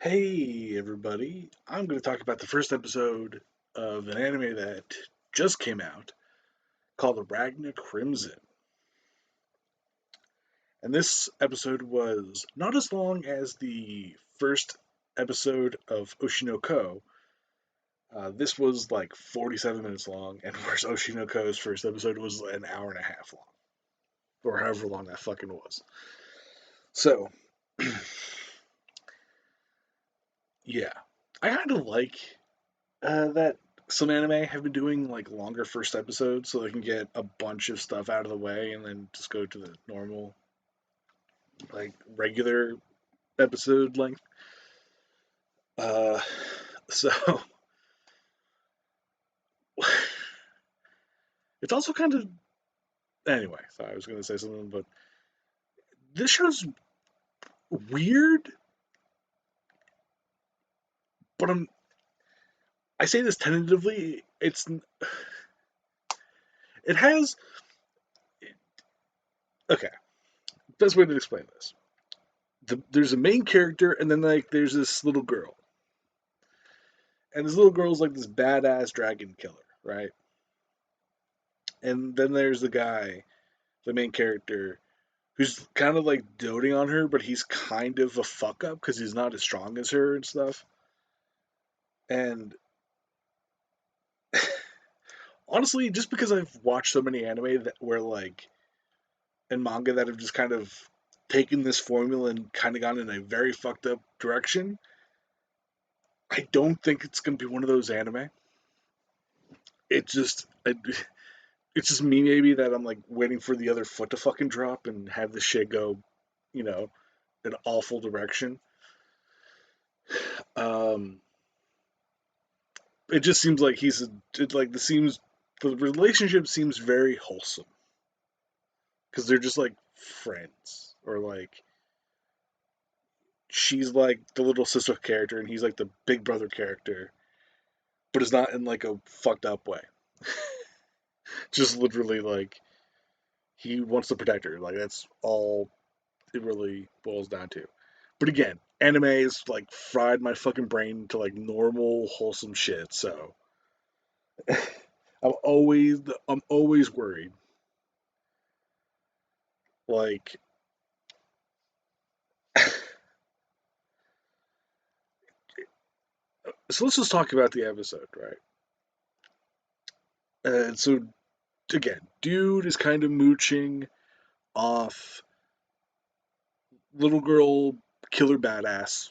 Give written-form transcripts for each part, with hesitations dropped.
Hey everybody, I'm going to talk about the first episode of an anime that just came out called Ragna Crimson. And this episode was not as long as the first episode of Oshinoko. This was like 47 minutes long, and whereas Oshinoko's first episode was an hour and a half long, or however long that fucking was. So, yeah, I kind of like that some anime have been doing like longer first episodes so they can get a bunch of stuff out of the way and then just go to the normal, like regular episode length. Uh, so it's also kind of anyway. Sorry, I was going to say something, but this show's weird. But I say this tentatively. It has okay. Best way to explain this: there's a main character, and then like there's this little girl, and this little girl's like this badass dragon killer, right? And then there's the guy, the main character, who's kind of like doting on her, but he's kind of a fuck up because he's not as strong as her and stuff. And honestly, just because I've watched so many anime that where like and manga that have just kind of taken this formula and kind of gone in a very fucked up direction, I don't think it's gonna be one of those anime. It just it's just me maybe that I'm like waiting for the other foot to fucking drop and have this shit go, you know, an awful direction. Um, it just seems like the relationship seems very wholesome because they're just like friends or like she's like the little sister character and he's like the big brother character, but it's not in like a fucked up way. Just literally like he wants to protect her. Like that's all it really boils down to. But again, anime is like fried my fucking brain to like normal wholesome shit. So I'm always worried. Like so let's just talk about the episode, right? So again, dude is kind of mooching off little girl killer badass,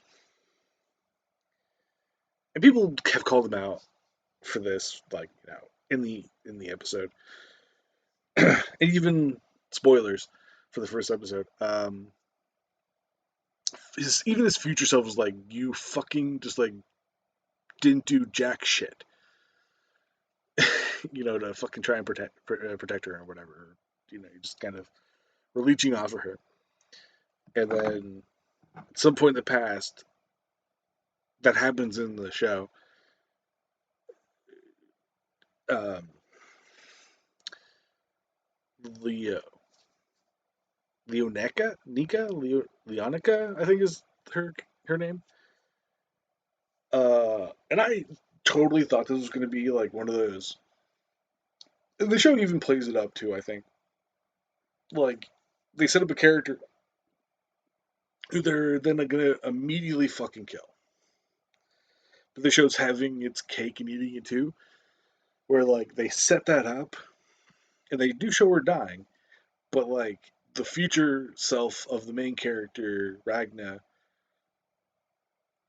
and people have called him out for this, like in the episode, and even spoilers for the first episode. Even his future self was like, "You fucking just like didn't do jack shit," to fucking try and protect her or whatever. You just kind of were leeching off of her, and then at some point in the past, that happens in the show. Um, Leo, Leonica, I think is her name. And I totally thought this was going to be like one of those. And the show even plays it up too. I think like they set up a character who they're then going to immediately fucking kill. But the show's having its cake and eating it too, where like they set that up and they do show her dying, but like the future self of the main character Ragna,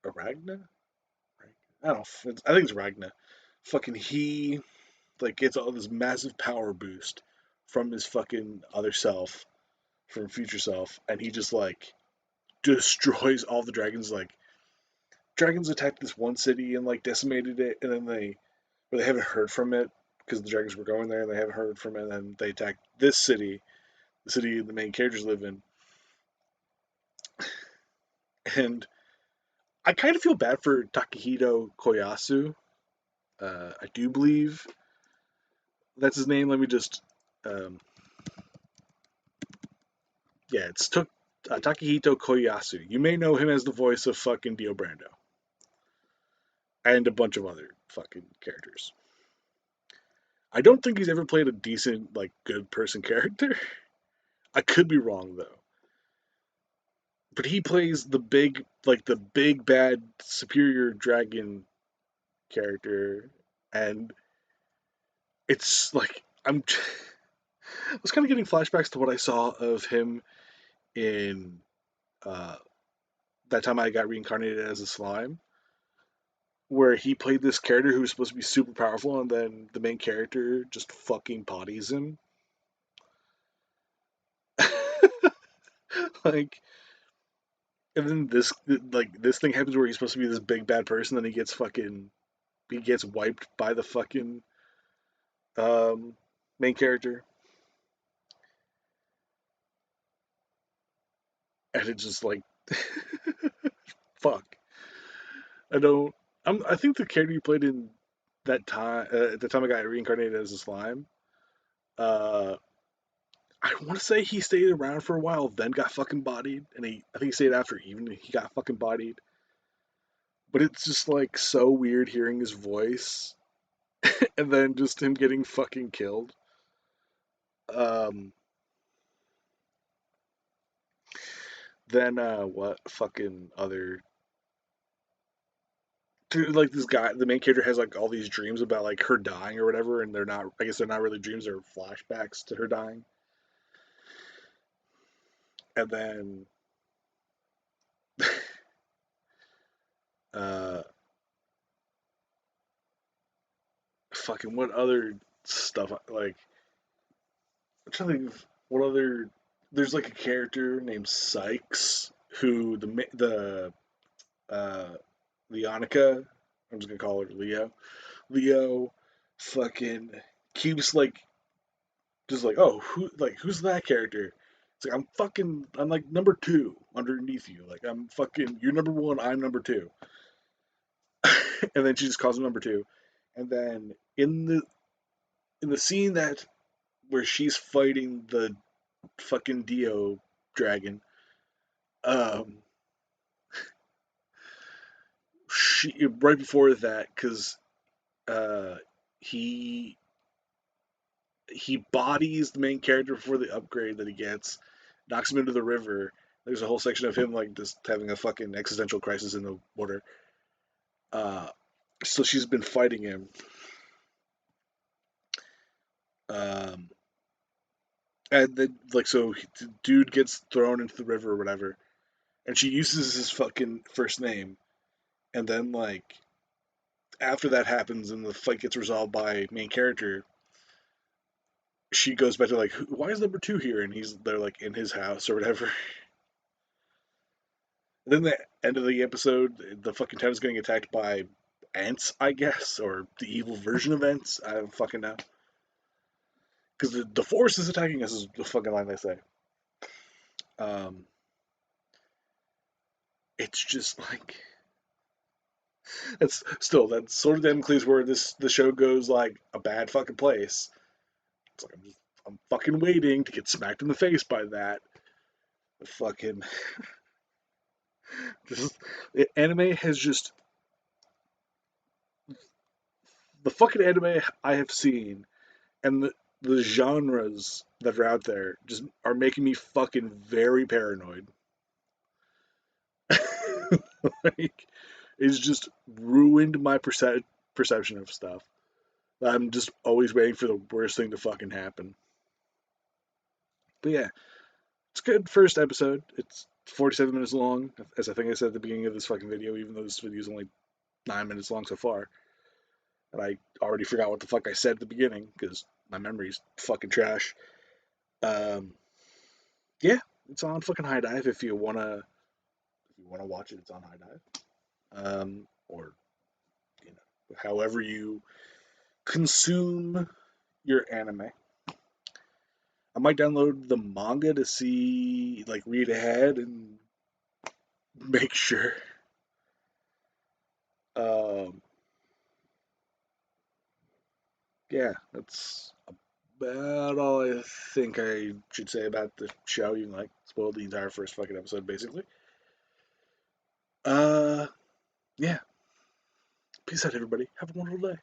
or Ragna, I don't know. I think it's Ragna. Fucking he like gets all this massive power boost from his fucking other self, from future self, and he just like destroys all the dragons. Like dragons attacked this one city and like decimated it, and then they haven't heard from it because the dragons were going there and they haven't heard from it. And then they attacked this city, the city the main characters live in, and I kind of feel bad for Takahito Koyasu. I do believe that's his name. Let me just, um, yeah, it's Takehito Koyasu. You may know him as the voice of fucking Dio Brando and a bunch of other fucking characters. I don't think he's ever played a decent, like, good person character. I could be wrong though, but he plays the big bad superior dragon character, and it's like I was kind of getting flashbacks to what I saw of him in uh, that time I got reincarnated as a slime, where he played this character who was supposed to be super powerful, and then the main character just fucking bodies him. Like, and then this thing happens where he's supposed to be this big bad person, then he gets wiped by the fucking um, main character, and it's just like, fuck. I don't. I think the character you played in that time, at the time I got reincarnated as a slime, uh, I want to say he stayed around for a while, then got fucking bodied, and I think he stayed after even he got fucking bodied. But it's just like so weird hearing his voice, and then just him getting fucking killed. Um, then what fucking other dude, like this guy, the main character has like all these dreams about like her dying or whatever, and they're not. I guess they're not really dreams; they're flashbacks to her dying. And then, uh, fucking what other stuff? Like, I'm trying to think of what other. There's like a character named Sykes who uh, Leonica. I'm just gonna call her Leo. Leo, fucking keeps like just like, oh, who's that character? It's like I'm like number two underneath you. Like I'm fucking you're number one, I'm number two. And then she just calls him number two. And then in the scene that where she's fighting the fucking Dio dragon, um, she right before that, because uh, he he bodies the main character before the upgrade that he gets, knocks him into the river. There's a whole section of him like just having a fucking existential crisis in the water. Uh, so she's been fighting him. Um, and then like so, the dude gets thrown into the river or whatever, and she uses his fucking first name, and then like after that happens and the fight gets resolved by main character, she goes back to like, why is number two here? And they're like in his house or whatever. And then the end of the episode, the fucking town is getting attacked by ants, I guess, or the evil version of ants. I don't fucking know. Because the force is attacking us is the fucking line they say. Um, it's just like that's sort of damn clues where the show goes like a bad fucking place. It's like I'm fucking waiting to get smacked in the face by that. The fucking this the anime has just the fucking anime I have seen and the genres that are out there just are making me fucking very paranoid. Like, it's just ruined my perception of stuff. I'm just always waiting for the worst thing to fucking happen. But yeah, it's a good first episode. It's 47 minutes long, as I think I said at the beginning of this fucking video, even though this video is only 9 minutes long so far. And I already forgot what the fuck I said at the beginning because my memory's fucking trash. Um, yeah, it's on fucking High Dive if you wanna watch it. It's on High Dive. Or you know, however you consume your anime. I might download the manga to see, like, read ahead and make sure. Um, yeah, that's about all I think I should say about the show. You can like spoil the entire first fucking episode, basically. Uh, yeah. Peace out, everybody. Have a wonderful day.